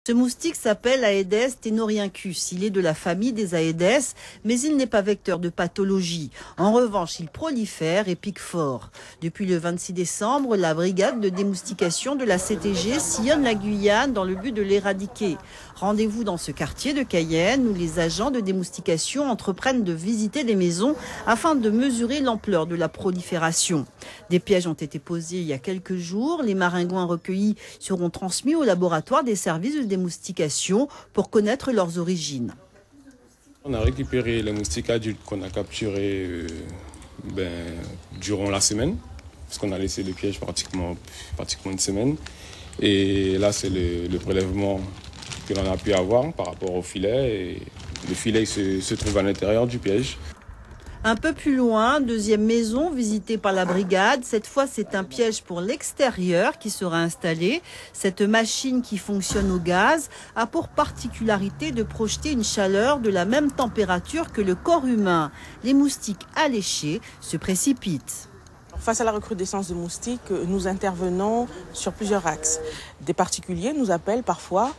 Ce moustique s'appelle Aedes tenoriuncus. Il est de la famille des Aedes, mais il n'est pas vecteur de pathologie. En revanche, il prolifère et pique fort. Depuis le 26 décembre, la brigade de démoustication de la CTG sillonne la Guyane dans le but de l'éradiquer. Rendez-vous dans ce quartier de Cayenne où les agents de démoustication entreprennent de visiter des maisons afin de mesurer l'ampleur de la prolifération. Des pièges ont été posés il y a quelques jours. Les maringouins recueillis seront transmis au laboratoire des services de démoustication pour connaître leurs origines. On a récupéré les moustiques adultes qu'on a capturés durant la semaine, parce qu'on a laissé le piège pratiquement une semaine. Et là, c'est le prélèvement que l'on a pu avoir par rapport au filet. Et le filet se trouve à l'intérieur du piège. Un peu plus loin, deuxième maison visitée par la brigade. Cette fois, c'est un piège pour l'extérieur qui sera installé. Cette machine qui fonctionne au gaz a pour particularité de projeter une chaleur de la même température que le corps humain. Les moustiques alléchés se précipitent. Face à la recrudescence de moustiques, nous intervenons sur plusieurs axes. Des particuliers nous appellent parfois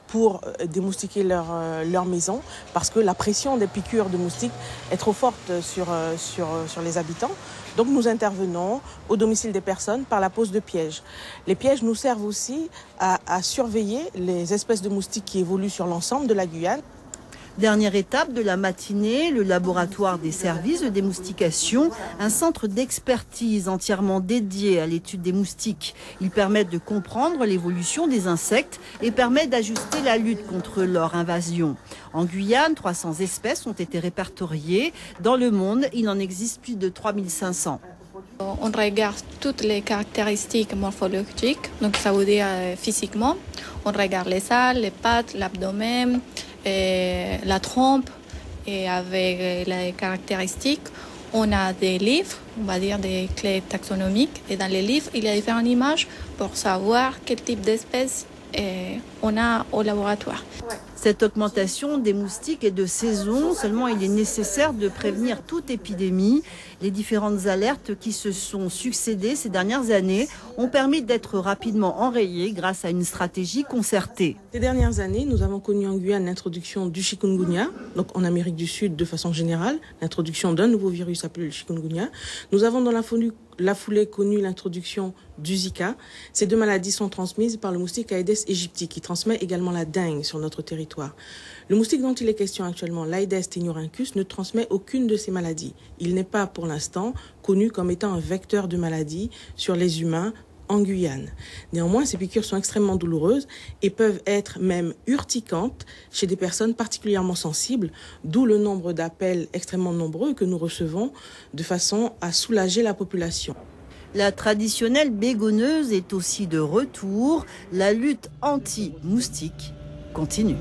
pour démoustiquer leur maison parce que la pression des piqûres de moustiques est trop forte sur les habitants. Donc nous intervenons au domicile des personnes par la pose de pièges. Les pièges nous servent aussi à surveiller les espèces de moustiques qui évoluent sur l'ensemble de la Guyane. Dernière étape de la matinée, le laboratoire des services de démoustication, un centre d'expertise entièrement dédié à l'étude des moustiques. Ils permettent de comprendre l'évolution des insectes et permettent d'ajuster la lutte contre leur invasion. En Guyane, 300 espèces ont été répertoriées. Dans le monde, il en existe plus de 3500. On regarde toutes les caractéristiques morphologiques, donc ça veut dire physiquement. On regarde les ailes, les pattes, l'abdomen, la trompe, et avec les caractéristiques, on a des livres, on va dire des clés taxonomiques, et dans les livres, il y a différentes images pour savoir quel type d'espèce on a au laboratoire. Cette augmentation des moustiques est de saison, seulement il est nécessaire de prévenir toute épidémie. Les différentes alertes qui se sont succédées ces dernières années ont permis d'être rapidement enrayées grâce à une stratégie concertée. Ces dernières années, nous avons connu en Guyane l'introduction du chikungunya, donc en Amérique du Sud de façon générale, l'introduction d'un nouveau virus appelé le chikungunya. Nous avons dans la foulée connu l'introduction du Zika. Ces deux maladies sont transmises par le moustique Aedes aegypti qui transmet également la dengue sur notre territoire. Le moustique dont il est question actuellement, l'Aedes tenoriuncus, ne transmet aucune de ces maladies. Il n'est pas pour l'instant connu comme étant un vecteur de maladie sur les humains en Guyane. Néanmoins, ces piqûres sont extrêmement douloureuses et peuvent être même urticantes chez des personnes particulièrement sensibles, d'où le nombre d'appels extrêmement nombreux que nous recevons de façon à soulager la population. La traditionnelle bégonneuse est aussi de retour. La lutte anti-moustique continue.